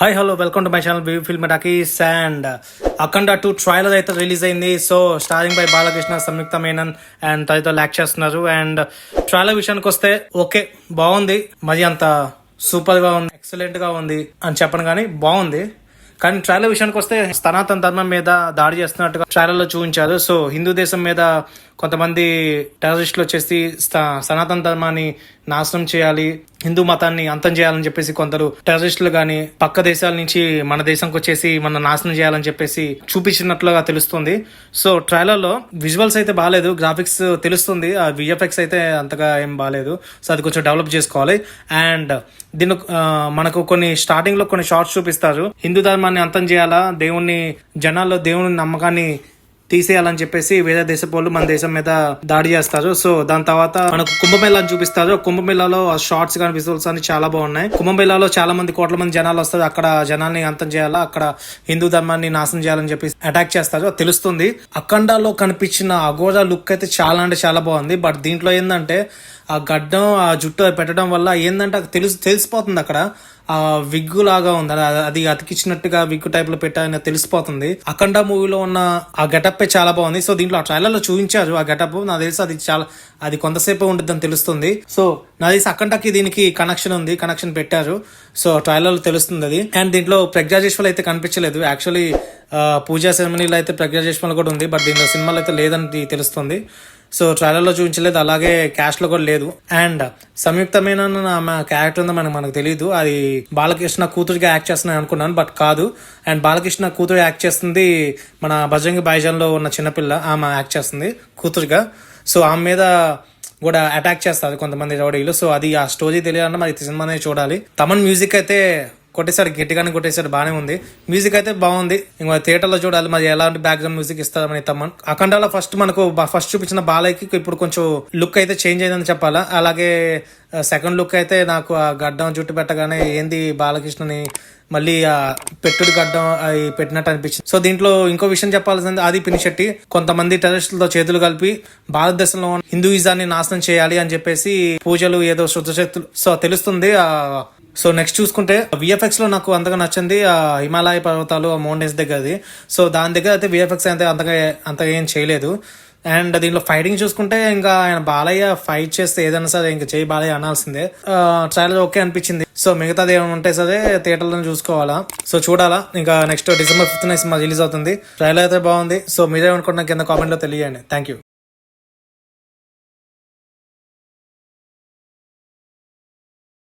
Hi hello welcome to my channel view film talkies and Akhanda 2 trailer అయితే release అయింది. So starring by Balakrishna, Samyuktha Menon and తదితరులు act చేస్తున్నారు. And trailer విషయానికి వస్తే okay బాగుంది, మరి అంత సూపర్ గా ఉంది, ఎక్సలెంట్ గా ఉంది అని చెప్పను కానీ బాగుంది. కానీ ట్రైలర్ విషయానికి వస్తే సనాతన ధర్మం మీద దాడి చేస్తున్నట్టుగా ట్రైలర్ లో చూపించారు. సో హిందూ దేశం మీద కొంతమంది టెర్రరిస్టులు వచ్చేసి సనాతన ధర్మాన్ని నాశనం చేయాలి, హిందూ మతాన్ని అంతం చేయాలని చెప్పేసి కొందరు టెర్రరిస్టులు గాని పక్క దేశాల నుంచి మన దేశంకి వచ్చేసి మన నాశనం చేయాలని చెప్పేసి చూపించినట్లుగా తెలుస్తుంది. సో ట్రైలర్ లో విజువల్స్ అయితే బాగాలేదు, గ్రాఫిక్స్ తెలుస్తుంది, ఆ విఎఫ్ఎక్స్ అయితే అంతగా ఏం బాగాలేదు. సో అది కొంచెం డెవలప్ చేసుకోవాలి. అండ్ దీని మనకు కొన్ని స్టార్టింగ్ లో కొన్ని షార్ట్స్ చూపిస్తారు, హిందూ ధర్మాన్ని అంతం చేయాలా, దేవుణ్ణి జనాల్లో దేవుని నమ్మకాన్ని తీసేయాలని చెప్పేసి వేరే దేశపు వాళ్ళు మన దేశం మీద దాడి చేస్తారు. సో దాని తర్వాత మనకు కుంభమేళాని చూపిస్తారు. కుంభమేళాలో షార్ట్స్ కానీ విజువల్స్ అని చాలా బాగున్నాయి. కుంభమేళాలో చాలా మంది కోట్ల మంది జనాలు వస్తారు, అక్కడ జనాల్ని అంతం చేయాలా, అక్కడ హిందూ ధర్మాన్ని నాశనం చేయాలని చెప్పి అటాక్ చేస్తారు, తెలుస్తుంది. అఖండాలో కనిపించిన అఘోర లుక్ అయితే చాలా అంటే చాలా బాగుంది. బట్ దీంట్లో ఏంటంటే ఆ గడ్డం ఆ జుట్టు పెట్టడం వల్ల ఏంటంటే తెలిసిపోతుంది, అక్కడ ఆ విగ్గు లాగా ఉంది, అది అతికిచ్చినట్టుగా విగ్గు టైప్ లో పెట్టాలని తెలిసిపోతుంది. అఖండ మూవీలో ఉన్న ఆ గెటప్ చాలా బాగుంది. సో దీంట్లో ఆ ట్రైలర్ లో చూపించారు ఆ గెటప్, నాకు తెలిసి అది కొంతసేపు ఉంటుందని తెలుస్తుంది. సో నాకు తెలిసి అఖండకి దీనికి కనెక్షన్ పెట్టారు. సో ట్రైలర్ లో తెలుస్తుంది అది. అండ్ దీంట్లో ప్రజ్ఞాజేశ్వర్ అయితే కనిపించలేదు. యాక్చువల్లీ పూజా సెరమనీలో అయితే ప్రజ్ఞాజేశ్వర్ కూడా ఉంది, బట్ దీంట్లో సినిమాలో అయితే లేదని తెలుస్తుంది. సో ట్రైలర్ లో చూపించలేదు, అలాగే క్యాస్ట్ లో కూడా లేదు. అండ్ సంయుక్త మేనన్ ఆమె క్యారెక్టర్ ఉందో మనకు తెలియదు, అది బాలకృష్ణ కూతురుగా యాక్ట్ చేస్తున్నాను అనుకున్నాను, బట్ కాదు. అండ్ బాలకృష్ణ కూతురు యాక్ట్ చేస్తుంది మన బజరంగి భాయిజాన్ లో ఉన్న చిన్నపిల్ల, ఆమె యాక్ట్ చేస్తుంది కూతురుగా. సో ఆమె మీద కూడా అటాక్ చేస్తారు కొంతమంది రౌడీలు. సో అది ఆ స్టోరీ తెలియాలంటే మరి సినిమానే చూడాలి. తమన్ మ్యూజిక్ అయితే కొట్టేసాడు, గట్టిగానే కొట్టేసాడు, బాగానే ఉంది. మ్యూజిక్ అయితే బాగుంది, ఇంకా థియేటర్ లో చూడాలి మరి ఎలాంటి బ్యాక్గ్రౌండ్ మ్యూజిక్ ఇస్తారని తమ్మన్. అఖండాలో ఫస్ట్ చూపించిన బాలయ్యకి ఇప్పుడు కొంచెం లుక్ అయితే చేంజ్ అయిందని చెప్పాలా. అలాగే సెకండ్ లుక్ అయితే నాకు ఆ గడ్డం జుట్టు పెట్టగానే ఏంది బాలకృష్ణని మళ్ళీ ఆ పెట్టుడు గడ్డం అవి పెట్టినట్టు అనిపించింది. సో దీంట్లో ఇంకో విషయం చెప్పాల్సింది, ఆది పినిశెట్టి కొంతమంది టెర్రరిస్టులతో చేతులు కలిపి భారతదేశంలో హిందూయిజాన్ని నాశనం చేయాలి అని చెప్పేసి పూజలు ఏదో శుద్ధశక్తులు సో తెలుస్తుంది. సో నెక్స్ట్ చూసుకుంటే విఎఫ్ఎక్స్ లో నాకు అంతగా నచ్చింది హిమాలయ పర్వతాలు మౌంటైన్స్ దగ్గరది. సో దాని దగ్గర అయితే విఎఫ్ఎక్స్ అయితే అంతగా ఏం చేయలేదు. అండ్ దీంట్లో ఫైటింగ్ చూసుకుంటే ఇంకా ఆయన బాలయ్య ఫైట్ చేస్తే ఏదైనా సరే ఇంకా చేయి బాలయ్య అనాల్సిందే. ట్రైలర్ ఓకే అనిపించింది. సో మిగతాది ఏమైనా ఉంటే సరే థియేటర్లో చూసుకోవాలా, సో చూడాలా. ఇంకా next December 5th cinema release అవుతుంది. ట్రైలర్ అయితే బాగుంది. సో మీరేమనుకుంటున్నా కింద కామెంట్ లో తెలియండి. Thank you.